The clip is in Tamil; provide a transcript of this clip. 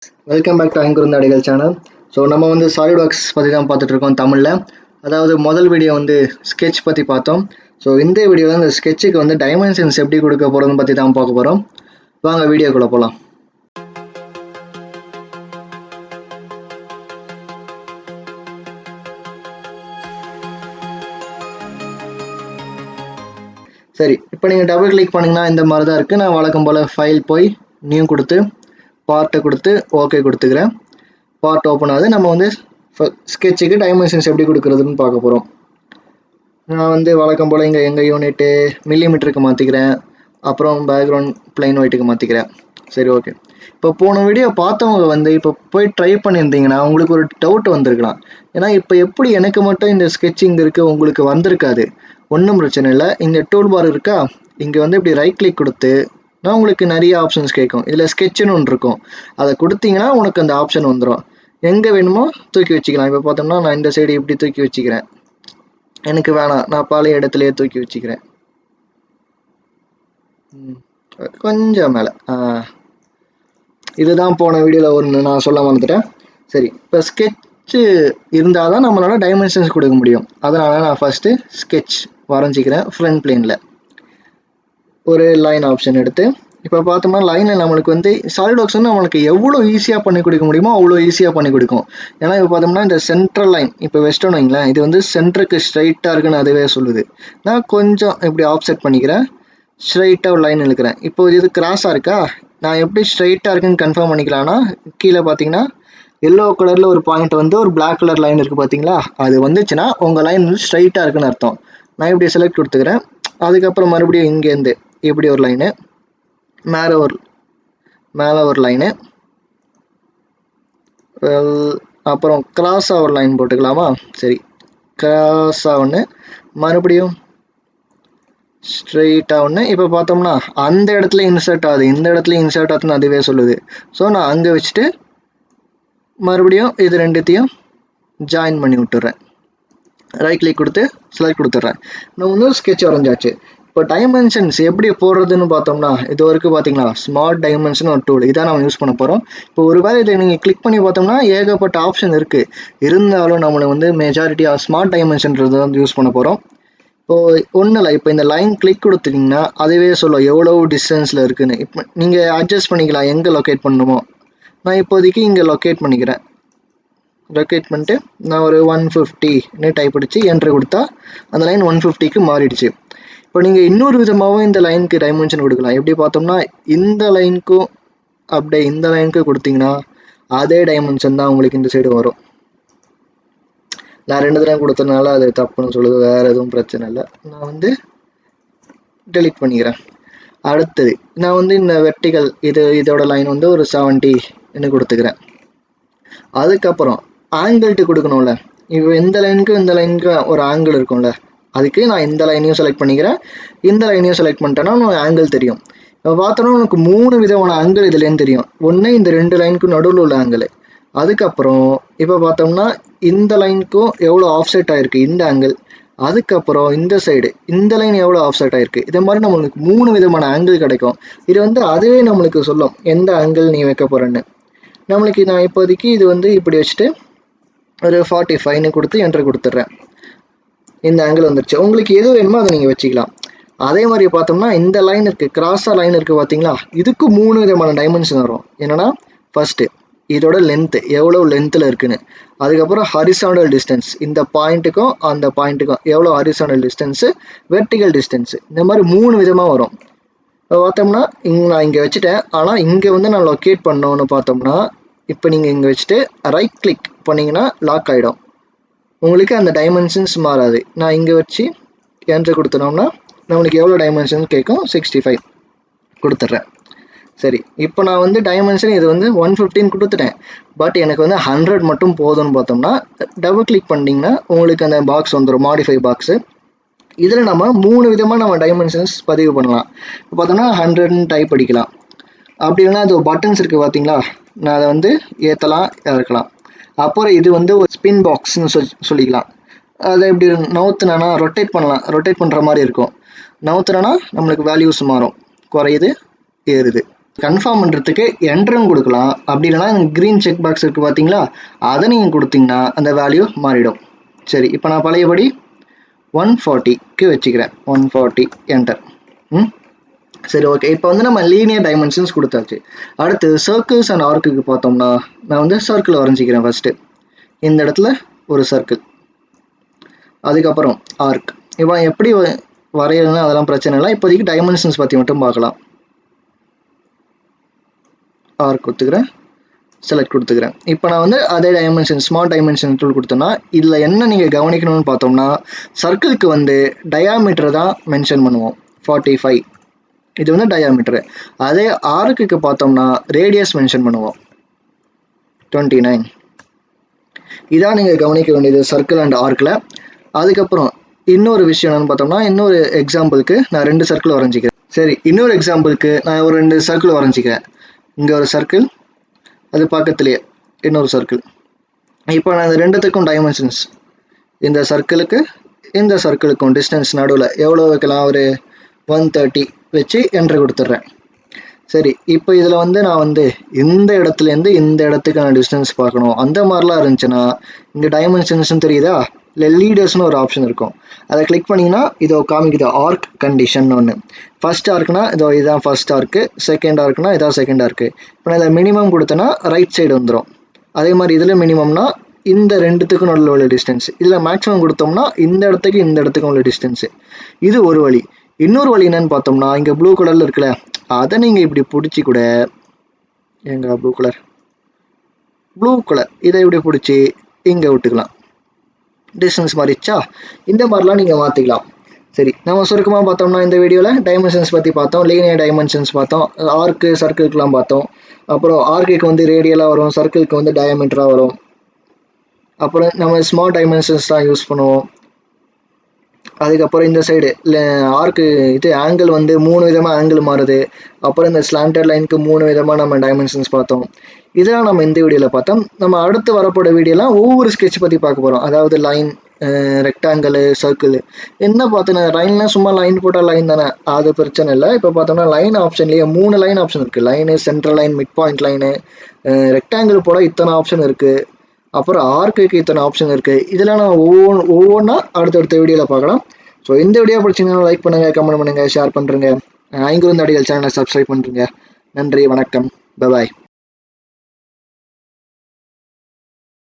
வெல்கம் பேக் டு ஐங்குறுந்தாடிகள் சேனல். ஸோ நம்ம வந்து சாலிட்வொர்க்ஸ் பற்றி தான் பார்த்துட்டு இருக்கோம் தமிழில். அதாவது முதல் வீடியோ வந்து ஸ்கெட்ச் பற்றி பார்த்தோம். ஸோ இந்த வீடியோவில் இந்த ஸ்கெட்சுக்கு வந்து டைமென்ஷன்ஸ் எப்படி கொடுக்க போகிறோன்னு பற்றி தான் பார்க்க போகிறோம். வாங்க வீடியோக்குள்ளே போகலாம். சரி, இப்போ நீங்கள் டபுள் கிளிக் பண்ணிங்கன்னா இந்த மாதிரி தான் இருக்குது. நான் வழக்கம் போல் ஃபைல் போய் நியூ கொடுத்து பார்ட்டை கொடுத்து ஓகே கொடுத்துக்கிறேன். பார்ட் ஓப்பன் ஆகுது. நம்ம வந்து ஸ்கெட்சுக்கு டைமென்ஷன்ஸ் எப்படி கொடுக்குறதுன்னு பார்க்க போகிறோம். நான் வந்து வழக்கம் போல் இங்கே எங்கள் யூனிட்டு மில்லிமீட்டருக்கு மாற்றிக்கிறேன். அப்புறம் பேக்ரவுண்ட் பிளைன் ஒயிட்டுக்கு மாற்றிக்கிறேன். சரி, ஓகே. இப்போ போன வீடியோ பார்த்தவங்க வந்து இப்போ போய் ட்ரை பண்ணியிருந்தீங்கன்னா உங்களுக்கு ஒரு டவுட் வந்திருக்கலாம். ஏன்னா இப்போ எப்படி எனக்கு மட்டும் இந்த ஸ்கெட்சிங் இருக்குது உங்களுக்கு வந்திருக்காது. ஒன்றும் பிரச்சனை இல்லை. இங்கே டூல் பார் இருக்கா, இங்கே வந்து இப்படி ரைட் கிளிக் கொடுத்து நான் உங்களுக்கு நிறைய ஆப்ஷன்ஸ் கேட்கும். இதில் ஸ்கெட்சுன்னு ஒன்று இருக்கும். அதை கொடுத்தீங்கன்னா உனக்கு அந்த ஆப்ஷன் வந்துடும். எங்கே வேணுமோ தூக்கி வச்சுக்கலாம். இப்போ பார்த்தோம்னா நான் இந்த சைடு இப்படி தூக்கி வச்சுக்கிறேன். எனக்கு வேணாம், நான் பழைய இடத்துலையே தூக்கி வச்சுக்கிறேன். கொஞ்சம் மேலே. இதுதான் போன வீடியோவில் ஒன்று நான் சொல்ல வந்துட்டேன். சரி, இப்போ ஸ்கெட்சு இருந்தால் தான் நம்மளால டைமென்ஷன்ஸ் கொடுக்க முடியும். அதனால் நான் ஃபஸ்ட்டு ஸ்கெட்ச் வரைஞ்சிக்கிறேன். ஃப்ரண்ட் பிளேனில் ஒரு லைன் ஆப்ஷன் எடுத்து இப்போ பார்த்தோம்னா லைனில் நம்மளுக்கு வந்து சாலிட்வொர்க்ஸ் வந்து நம்மளுக்கு எவ்வளோ ஈஸியாக பண்ணி கொடுக்க முடியுமோ அவ்வளோ ஈஸியாக பண்ணி கொடுக்கும். ஏன்னா இப்போ பார்த்தோம்னா இந்த சென்ட்ரல் லைன் இப்போ வெஸ்டர்ன் வைங்களேன், இது வந்து சென்டருக்கு ஸ்ட்ரைட்டாக இருக்குன்னு அதுவே சொல்லுது. நான் கொஞ்சம் இப்படி ஆப்செட் பண்ணிக்கிறேன். ஸ்ட்ரைட்டாக ஒரு லைன் இழுக்கிறேன். இப்போ இது கிராஸாக இருக்கா, நான் எப்படி ஸ்ட்ரைட்டாக இருக்குன்னு கன்ஃபார்ம் பண்ணிக்கலாம்னா கீழே பார்த்தீங்கன்னா எல்லோ கலரில் ஒரு பாயிண்ட் வந்து ஒரு பிளாக் கலர் லைன் இருக்குது பார்த்தீங்களா, அது வந்துச்சுன்னா உங்கள் லைன் வந்து ஸ்ட்ரைட்டாக இருக்குன்னு அர்த்தம். நான் இப்படி செலக்ட் கொடுத்துக்கிறேன். அதுக்கப்புறம் மறுபடியும் இங்கேருந்து இப்படி ஒரு லைனு, மேலே ஒரு லைனு, அப்புறம் கிராஸாக ஒரு லைன் போட்டுக்கலாமா? சரி, கிராஸாக ஒன்று, மறுபடியும் ஸ்ட்ரெயிட்டாக ஒன்று. இப்போ பார்த்தோம்னா அந்த இடத்துல இன்சர்ட் ஆகுது, இந்த இடத்துல இன்சர்ட் ஆகுதுன்னு அதுவே சொல்லுது. ஸோ நான் அங்கே வச்சுட்டு மறுபடியும் இது ரெண்டுத்தையும் ஜாயின் பண்ணி விட்டுறேன். ரைட் கிளிக் கொடுத்து செலக்ட் கொடுத்துட்றேன். நான் இன்னொரு ஸ்கெட்ச் வரைஞ்சாச்சு. இப்போ டைமென்ஷன்ஸ் எப்படி போடுறதுன்னு பார்த்தோம்னா இது வரைக்கும் பார்த்தீங்களா ஸ்மார்ட் டைமென்ஷன் ஒரு டூல், இதான் நம்ம யூஸ் பண்ண போகிறோம். இப்போ ஒருவேளை இதை நீங்கள் கிளிக் பண்ணி பார்த்தோம்னா ஏகப்பட்ட ஆப்ஷன் இருக்குது. இருந்தாலும் நம்மளை வந்து மெஜாரிட்டியாக ஸ்மார்ட் டைமென்ஷன்றது வந்து யூஸ் பண்ண போகிறோம். இப்போது ஒன்றும் இல்லை, இப்போ இந்த லைன் கிளிக் கொடுத்துட்டிங்கன்னா அதுவே சொல்லும் எவ்வளோ டிஸ்டன்ஸில் இருக்குதுன்னு. இப்போ நீங்கள் அட்ஜஸ்ட் பண்ணிக்கலாம் எங்கே லொக்கேட் பண்ணணுமோ. நான் இப்போதைக்கு இங்கே லொக்கேட் பண்ணிக்கிறேன். லொக்கேட் பண்ணிட்டு நான் ஒரு 150ன்னு டைப் அடித்து என்ட்ரு கொடுத்தா அந்த லைன் 150க்கு மாறிடுச்சு. இப்போ நீங்கள் இன்னொரு விதமாகவும் இந்த லைனுக்கு டைமென்ஷன் கொடுக்கலாம். எப்படி பார்த்தோம்னா இந்த லைனுக்கும் அப்படியே இந்த லைனுக்கு கொடுத்தீங்கன்னா அதே டைமென்ஷன் தான் உங்களுக்கு இந்த சைடு வரும். நான் 2 தடவை கொடுத்ததுனால அது தப்புன்னு சொல்லுது, வேறு எதுவும் பிரச்சனை இல்லை. நான் வந்து டெலிட் பண்ணிக்கிறேன். அடுத்தது நான் வந்து இந்த வெர்டிகல் இதோட லைன் வந்து ஒரு 70ன்னு கொடுத்துக்கிறேன். அதுக்கப்புறம் ஆங்கிள்ட்டு கொடுக்கணும்ல, இப்போ இந்த லைனுக்கு ஒரு ஆங்கிள் இருக்கும்ல, அதுக்கு நான் இந்த லைனையும் செலக்ட் பண்ணிக்கிறேன். இந்த லைனையும் செலக்ட் பண்ணிட்டேன்னா உனக்கு ஆங்கிள் தெரியும். இப்போ பார்த்தோன்னா உனக்கு 3 விதமான ஆங்கிள் இதுலேருந்து தெரியும். ஒன்று இந்த 2 லைனுக்கும் நடுவில் உள்ள ஆங்கிள். அதுக்கப்புறம் இப்போ பார்த்தோம்னா இந்த லைனுக்கும் எவ்வளோ ஆஃப்செட் ஆகிருக்கு இந்த ஆங்கிள். அதுக்கப்புறம் இந்த சைடு இந்த லைன் எவ்வளோ ஆஃப்செட் ஆகிருக்கு. இதே மாதிரி நம்மளுக்கு 3 விதமான ஆங்கிள் கிடைக்கும். இது வந்து அதுவே நம்மளுக்கு சொல்லும் எந்த ஆங்கிள் நீ வைக்க போகிறேன்னு. நம்மளுக்கு நான் இப்போதைக்கு இது வந்து இப்படி வச்சுட்டு ஒரு 45ன்னு கொடுத்து என்ட்ரு கொடுத்துட்றேன். இந்த ஆங்கிள் வந்துருச்சு. உங்களுக்கு எது வேணுமோ அதை நீங்கள் வச்சுக்கலாம். அதே மாதிரி பார்த்தோம்னா இந்த லைன் இருக்குது, கிராஸாக லைன் இருக்குது பார்த்தீங்களா, இதுக்கு 3 விதமான டைமென்ஷன் வரும். என்னென்னா ஃபஸ்ட்டு இதோட லென்த்து எவ்வளோ லென்த்தில் இருக்குன்னு, அதுக்கப்புறம் ஹரிசாண்டல் டிஸ்டன்ஸ் இந்த பாயிண்ட்டுக்கும் அந்த பாயிண்ட்டுக்கும் எவ்வளோ ஹரிசாண்டல் டிஸ்டன்ஸு, வெர்டிகல் டிஸ்டன்ஸு, இந்த மாதிரி 3 விதமாக வரும். பார்த்தோம்னா நான் இங்கே வச்சுட்டேன். ஆனால் இங்கே வந்து நான் லொக்கேட் பண்ணோன்னு பார்த்தோம்னா இப்போ நீங்கள் இங்கே வச்சுட்டு ரைட் கிளிக் பண்ணிங்கன்னா லாக் ஆகிடும். உங்களுக்கு அந்த டைமென்ஷன்ஸ் மாறாது. நான் இங்கே வச்சு என்ட்ரு கொடுத்துனோம்னா நம்மளுக்கு எவ்வளோ டைமென்ஷன் கேட்கும், 65 கொடுத்துட்றேன். சரி, இப்போ நான் வந்து டைமென்ஷன் இது வந்து 115 கொடுத்துட்டேன். பட் எனக்கு வந்து 100 மட்டும் போதும்னு பார்த்தோம்னா டபுள் கிளிக் பண்ணிங்கன்னா உங்களுக்கு அந்த பாக்ஸ் வந்துடும், மாடிஃபை பாக்ஸு. இதில் நம்ம 3 விதமாக நம்ம டைமென்ஷன்ஸ் பதிவு பண்ணலாம். இப்போ பார்த்தோம்னா 100ன்னு டைப் அடிக்கலாம். அப்படி இல்லைன்னா அது பட்டன்ஸ் இருக்குது பார்த்தீங்களா, நான் அதை வந்து ஏற்றலாம் இறக்கலாம். அப்புறம் இது வந்து ஒரு ஸ்பின் பாக்ஸ்ன்னு சொல்லிக்கலாம். அதை எப்படி நவுத்துனா ரொட்டேட் பண்ணலாம், ரொட்டேட் பண்ணுற மாதிரி இருக்கும். நவுத்துனா நம்மளுக்கு வேல்யூஸ் மாறும், குறையுது ஏறுது. கன்ஃபார்ம் பண்ணுறதுக்கு என்ட்ரும் கொடுக்கலாம். அப்படி இல்லைனா க்ரீன் செக் பாக்ஸ் இருக்குது பார்த்தீங்களா, அதை நீங்கள் கொடுத்தீங்கன்னா அந்த வேல்யூ மாறிடும். சரி, இப்போ நான் பழையபடி 140க்கு வச்சுக்கிறேன். 140 என்டர். சரி, ஓகே. இப்போ வந்து நம்ம லீனியர் டைமென்ஷன்ஸ் கொடுத்தாச்சு. அடுத்து சர்க்கிள்ஸ் அண்ட் ஆர்க்குக்கு பார்த்தோம்னா நான் வந்து சர்க்கிள் வரைஞ்சிக்கிறேன். ஃபஸ்ட்டு இந்த இடத்துல ஒரு சர்க்கிள், அதுக்கப்புறம் ஆர்க். இப்போ எப்படி வரையணும்னா அதெல்லாம் பிரச்சனை இல்லை. இப்போதைக்கு டைமென்ஷன்ஸ் பற்றி மட்டும் பார்க்கலாம். ஆர்க் கொடுத்துக்கிறேன், செலக்ட் கொடுத்துக்கிறேன். இப்போ நான் வந்து அதே டைமென்ஷன் ஸ்மால் டைமென்ஷன் டூல் கொடுத்தோன்னா இதில் என்ன நீங்கள் கவனிக்கணும்னு பார்த்தோம்னா சர்க்கிளுக்கு வந்து டயாமீட்டர் தான் மென்ஷன் பண்ணுவோம். 45 இது வந்து டயாமீட்டரு. அதே ஆர்க்குக்கு பார்த்தோம்னா ரேடியஸ் மென்ஷன் பண்ணுவோம். 29. இதான் நீங்கள் கவனிக்க வேண்டியது சர்க்கிள் அண்ட் ஆர்க்கில். அதுக்கப்புறம் இன்னொரு விஷயம் என்னன்னு பார்த்தோம்னா, இன்னொரு எக்ஸாம்பிளுக்கு நான் 2 சர்க்கிள் வரைஞ்சிக்கிறேன். சரி, இன்னொரு எக்ஸாம்பிளுக்கு நான் ஒரு 2 சர்க்கிள் வரைஞ்சிக்கிறேன். இங்கே ஒரு சர்க்கிள், அது பக்கத்துலேயே இன்னொரு சர்க்கிள். இப்போ நான் இந்த ரெண்டுத்துக்கும் டைமென்ஷன்ஸ், இந்த சர்க்கிளுக்கும் டிஸ்டன்ஸ் நடுவில் எவ்வளோ வைக்கலாம், ஒரு 130 வச்சு என்ட்ரு கொடுத்துட்றேன். சரி, இப்போ இதில் வந்து நான் வந்து இந்த இடத்துலேருந்து இந்த இடத்துக்கு நான் டிஸ்டன்ஸ் பார்க்கணும். அந்த மாதிரிலாம் இருந்துச்சுன்னா இங்கே டைமென்ஷன்ஸ்னு தெரியுதா, இல்லை லீடர்ஸ்னு ஒரு ஆப்ஷன் இருக்கும். அதை கிளிக் பண்ணிங்கன்னா இதோ காமிக்குது ஆர்க் கண்டிஷன் ஒன்று. ஃபர்ஸ்ட் ஆர்க்னா இதோ இதுதான் ஃபர்ஸ்ட் ஆர்க்கு, செகண்ட் ஆர்க்னா இதான் செகண்ட் ஆர்க்கு. இப்போ நான் இதை மினிமம் கொடுத்தேன்னா ரைட் சைடு வந்துடும். அதே மாதிரி இதில் மினிமம்னா இந்த ரெண்டுத்துக்கும் நடுவில் உள்ள டிஸ்டன்ஸ். இதில் மேக்ஸிமம் கொடுத்தோம்னா இந்த இடத்துக்கும் உள்ள டிஸ்டன்ஸு. இது ஒரு வழி. இன்னொரு வழி என்னன்னு பார்த்தோம்னா இங்கே ப்ளூ கலரில் இருக்குல்ல, அதை நீங்கள் இப்படி பிடிச்சி கூட ப்ளூ கலர் இதை இப்படி பிடிச்சி இங்கே விட்டுக்கலாம். டிஸ்டன்ஸ் மாறிச்சா, இந்த மாதிரிலாம் நீங்கள் மாற்றிக்கலாம். சரி, நம்ம சுருக்கமாக பார்த்தோம்னா இந்த வீடியோவில் டைமென்ஷன்ஸ் பற்றி பார்த்தோம், லீனியர் டைமென்ஷன்ஸ் பார்த்தோம், ஆர்க்கு சர்க்கிள்க்குலாம் பார்த்தோம். அப்புறம் ஆர்க்குக்கு வந்து ரேடியலாக வரும், சர்க்கிளுக்கு வந்து டயாமீட்டராக வரும். அப்புறம் நம்ம ஸ்மால் டைமென்ஷன்ஸ் தான் யூஸ் பண்ணுவோம். அதுக்கப்புறம் இந்த சைடு ஆர்க்கு இது ஆங்கிள் வந்து 3 விதமாக ஆங்கிள் மாறுது. அப்புறம் இந்த ஸ்லாண்டட் லைனுக்கு 3 விதமாக நம்ம டைமென்ஷன்ஸ் பார்த்தோம். இதெல்லாம் நம்ம இந்த வீடியோவில் பார்த்தோம். நம்ம அடுத்து வரப்போட வீடியோலாம் ஒவ்வொரு ஸ்கெட்ச் பற்றி பார்க்க போகிறோம். அதாவது லைன், ரெக்டாங்கிள், சர்க்கிள். என்ன பார்த்தோன்னா லைன்லாம் சும்மா லைன் போட்டால் லைன் தானே, அது பிரச்சனை இல்லை. இப்போ பார்த்தோம்னா லைன் ஆப்ஷன்லேயே 3 லைன் ஆப்ஷன் இருக்குது. Line, central line, mid point line, rectangle போட இத்தனை ஆப்ஷன் இருக்குது. அப்புறம் ஆர்க்குக்கு இத்தனை ஆப்ஷன் இருக்குது. இதெல்லாம் நம்ம ஒவ்வொன்றா அடுத்தடுத்த வீடியோவில் பார்க்கலாம். ஸோ இந்த வீடியோ பிடிச்சிங்கன்னா லைக் பண்ணுங்கள், கமெண்ட் பண்ணுங்கள், ஷேர் பண்ணுறேங்க. ஐங்குறுந்தாடிகள் சேனலை சப்ஸ்கிரைப் பண்ணுறேங்க. நன்றி, வணக்கம், பாய்.